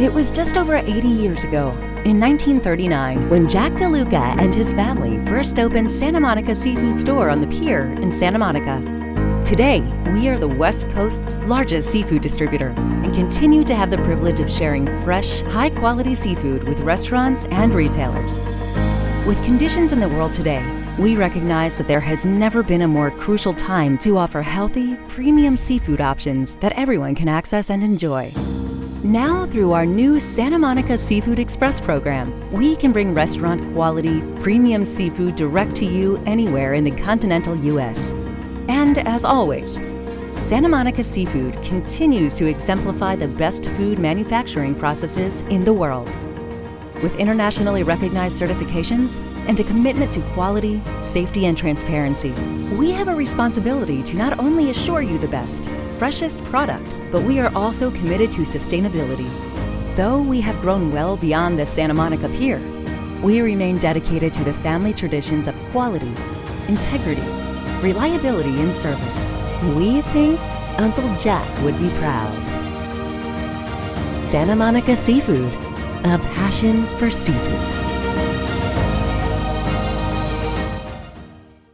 It was just over 80 years ago, in 1939, when Jack DeLuca and his family first opened Santa Monica Seafood Store on the pier in Santa Monica. Today, we are the West Coast's largest seafood distributor and continue to have the privilege of sharing fresh, high-quality seafood with restaurants and retailers. With conditions in the world today, we recognize that there has never been a more crucial time to offer healthy, premium seafood options that everyone can access and enjoy. Now, through our new Santa Monica Seafood Express program, we can bring restaurant-quality, premium seafood direct to you anywhere in the continental U.S. And as always, Santa Monica Seafood continues to exemplify the best food manufacturing processes in the world. With internationally recognized certifications and a commitment to quality, safety, and transparency, we have a responsibility to not only assure you the best, freshest product, but we are also committed to sustainability. Though we have grown well beyond the Santa Monica Pier, we remain dedicated to the family traditions of quality, integrity, reliability, and service. We think Uncle Jack would be proud. Santa Monica Seafood, a passion for seafood.